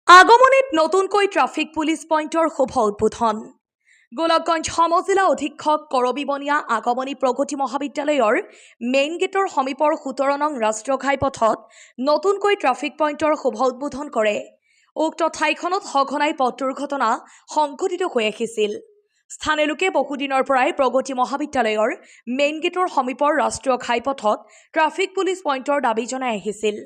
আগমনীত নতুনকৈ traffic police পইণ্টৰ শুভ উদ্বোধন। গোলকগঞ্জ সমজিলা অধীক্ষক কৰবী বনিয়া আগমনী প্ৰগতি মহাবিদ্যালয়ৰ মেইন গেটৰ সমীপৰ 17 নং ৰাষ্ট্ৰীয় ঘাইপথত নতুনকৈ ট্ৰাফিক পইণ্টৰ শুভ উদ্বোধন কৰে। উক্ত ঠাইখনত সঘনাই পথ দুৰ্ঘটনা সংঘটিত হৈ আহিছিল। স্থানীয় লোকে বহুদিনৰ পৰাই প্ৰগতি মহাবিদ্যালয়ৰ মেইন গেটৰ সমীপৰ ৰাষ্ট্ৰীয় ঘাইপথত ট্ৰাফিক পুলিচ পইণ্টৰ দাবী জনাই আহিছিল।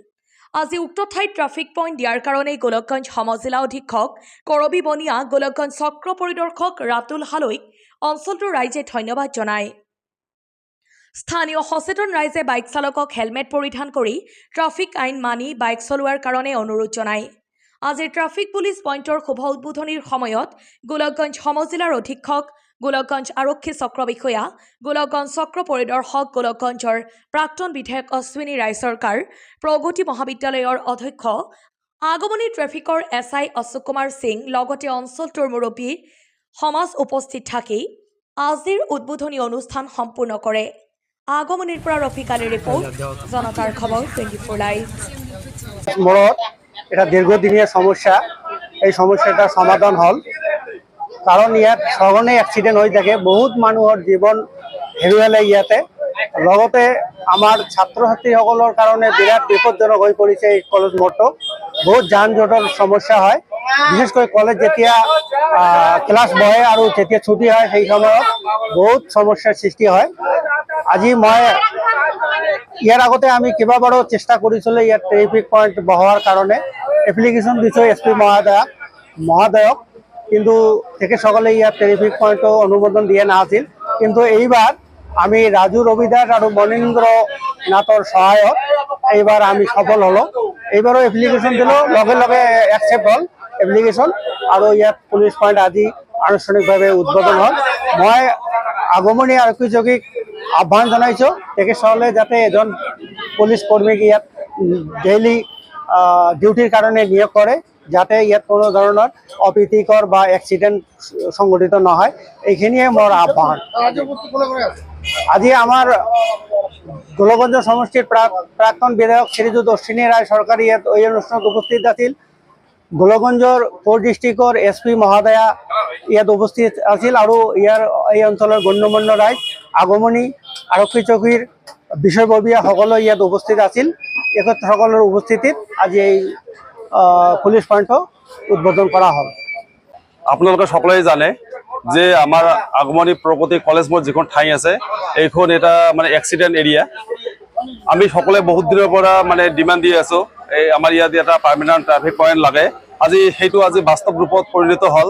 আজি উক্ত ঠাইত ট্ৰাফিক পইণ্ট দিয়াৰ কাৰণে গোলকগঞ্জ সমজিলা অধীক্ষক কৰবী বনিয়া, গোলকগঞ্জ চক্ৰ পৰিদৰ্শক ৰাতুল হালৈক অঞ্চলটোৰ ৰাইজে ধন্যবাদ জনায়। স্থানীয় সচেতন ৰাইজে বাইক চালকক হেলমেট পৰিধান কৰি ট্ৰাফিক আইন মানি বাইক চলোৱাৰ কাৰণে অনুৰোধ জনায়। আজিৰ ট্ৰাফিক পুলিচ পইণ্টৰ শুভ উদ্বোধনীৰ সময়ত গোলকগঞ্জ সমজিলাৰ অধীক্ষক, গোলকগঞ্জ আৰক্ষী চক্ৰ বিষয়া, গোলকগঞ্জ চক্ৰ পৰিদৰ্শক, গোলকগঞ্জৰ প্ৰাক্তন বিধায়ক অশ্বিনী ৰায় চৰকাৰ, প্ৰগতি মহাবিদ্যালয়ৰ অধ্যক্ষ, আগমনী ট্ৰেফিকৰ SI অশোক কুমাৰ সিং লগতে অঞ্চলটোৰ মুৰব্বী সমাজ উপস্থিত থাকি আজিৰ উদ্বোধনী অনুষ্ঠান সম্পূৰ্ণ কৰে। আগমনীৰ পৰা ৰফিক আলীৰ ৰিপৰ্ট, জনতাৰ খবৰ 24 লাইভ। এটা দীৰ্ঘদিনীয় সমস্যা, এই সমস্যাটা সমাধান হল। কাৰণ ইয়াত সঘনে এক্সিডেন্ট হৈ থাকে, বহুত মানুহৰ জীৱন হেৰুৱালে ইয়াতে। লগতে আমাৰ ছাত্ৰ ছাত্ৰীসকলৰ কাৰণে বিৰাট বিপদজনক হৈ পৰিছে এই কলেজ মোড়টো। বহুত যান জঁটৰ সমস্যা হয়, বিশেষকৈ কলেজ যেতিয়া ক্লাছ বহে আৰু যেতিয়া ছুটি হয় সেই সময়ত বহুত সমস্যাৰ সৃষ্টি হয়। আজি মই ইয়াৰ আগতে আমি কেইবাবাৰো চেষ্টা কৰিছিলোঁ ইয়াত ট্ৰেফিক পইণ্ট বহোৱাৰ কাৰণে, এপ্লিকেশ্যন দিছোঁ SP মহোদয়ক, কিন্তু তেখেতসকলে ইয়াত ট্ৰেফিক পইণ্টটো অনুমোদন দিয়া নাছিল। কিন্তু এইবাৰ আমি ৰাজু ৰবিদাস আৰু মনীন্দ্ৰ নাথৰ সহায়ত এইবাৰ আমি সফল হ'লোঁ। এইবাৰো এপ্লিকেশ্যন দিলোঁ, লগে লগে একচেপ্ট হ'ল এপ্লিকেশ্যন, আৰু ইয়াত পুলিচ পইণ্ট আজি আনুষ্ঠানিকভাৱে উদ্বোধন হ'ল। মই আগমনী আৰক্ষী চকীক আহ্বান জনাইছোঁ তেখেতসকলে যাতে এজন পুলিচ কৰ্মীক ইয়াত ডেইলি ডিউটিৰ কাৰণে নিয়োগ কৰে, যাতে ইয়াত কোনো ধৰণৰ অপ্ৰীতিকৰ বা এক্সিডেণ্ট সংঘটিত নহয়। এইখিনিয়ে মোৰ আহ্বান। আজি আমাৰ গোলকগঞ্জ সমষ্টিৰ প্ৰাক্তন বিধায়ক শ্ৰীযুত অশ্বিনী ৰায় চৰকাৰ ইয়াত এই অনুষ্ঠানত উপস্থিত আছিল। গোলকগঞ্জৰ কোৰ ডিষ্ট্ৰিক্টৰ SP মহোদয়া ইয়াত উপস্থিত আছিল, আৰু ইয়াৰ এই অঞ্চলৰ গণ্যমান্য ৰাইজ, আগমনী আৰক্ষী চকীৰ বিষয়ববীয়াসকলো ইয়াত উপস্থিত আছিল। তেখেতসকলৰ উপস্থিতিত আজি এই পুলিচ পইণ্টটো উদ্বোধন কৰা হ'ল। আপোনালোকে সকলোৱে জানে যে আমাৰ আগমনী প্ৰগতি কলেজ মোড় যিখন ঠাই আছে, এইখন এটা মানে এক্সিডেণ্ট এৰিয়া। আমি সকলোৱে বহুত দিনৰ পৰা মানে ডিমাণ্ড দি আছোঁ, এই আমাৰ ইয়াত এটা পাৰ্মানেণ্ট ট্ৰাফিক পইণ্ট লাগে। আজি সেইটো বাস্তৱ ৰূপত পৰিণত হ'ল,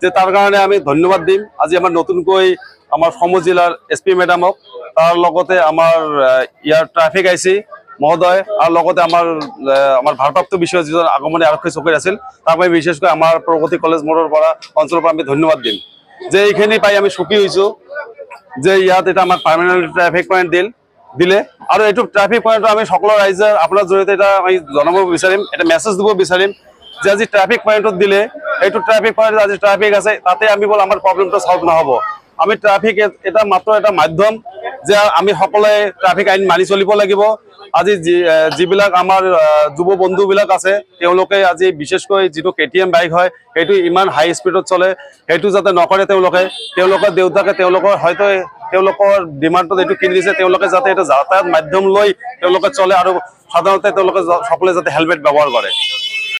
যে তাৰ কাৰণে আমি ধন্যবাদ দিম। আজি আমাৰ নতুনকৈ আমাৰ সমজিলাৰ SP মেডামক, তাৰ লগতে আমাৰ ইয়াৰ ট্ৰাফিক IC মহোদয়, আৰু লগতে আমাৰ ভাৰপ্ৰাপ্ত বিষয়া যিজন আগমনী আৰক্ষী চকীৰ আছিল, তাক আমি বিশেষকৈ আমাৰ প্ৰগতি কলেজ মোড়ৰ পৰা অঞ্চলৰ পৰা আমি ধন্যবাদ দিম, যে এইখিনি পাই আমি সুখী হৈছোঁ যে ইয়াত এটা আমাক পাৰ্মানেণ্ট ট্ৰাফিক পইণ্ট দিলে। আৰু এইটো ট্ৰাফিক পইণ্টটো আমি সকলো ৰাইজে আপোনাৰ জৰিয়তে এটা আমি জনাব বিচাৰিম, এটা মেছেজ দিব বিচাৰিম যে আজি ট্ৰাফিক পইণ্টত দিলে, এইটো ট্ৰাফিক পইণ্টত আজি ট্ৰাফিক আছে, তাতে আমি বোল আমাৰ প্ৰব্লেমটো সলভ নহ'ব। আমি ট্ৰাফিক এটা মাত্ৰ এটা মাধ্যম, যে আমি সকলোৱে ট্ৰাফিক আইন মানি চলিব লাগিব। আজি যিবিলাক আমাৰ যুৱ বন্ধুবিলাক আছে, তেওঁলোকে আজি বিশেষকৈ যিটো KTM বাইক হয়, সেইটো ইমান হাই স্পীডত চলে, সেইটো যাতে নকৰে। তেওঁলোকৰ দেউতাকে হয়তো তেওঁলোকৰ ডিমাণ্ডত এইটো কিনি দিছে, তেওঁলোকে যাতে এটা যাতায়াত মাধ্যম লৈ তেওঁলোকে চলে, আৰু সাধাৰণতে তেওঁলোকে সকলোৱে যাতে হেলমেট ব্যৱহাৰ কৰে।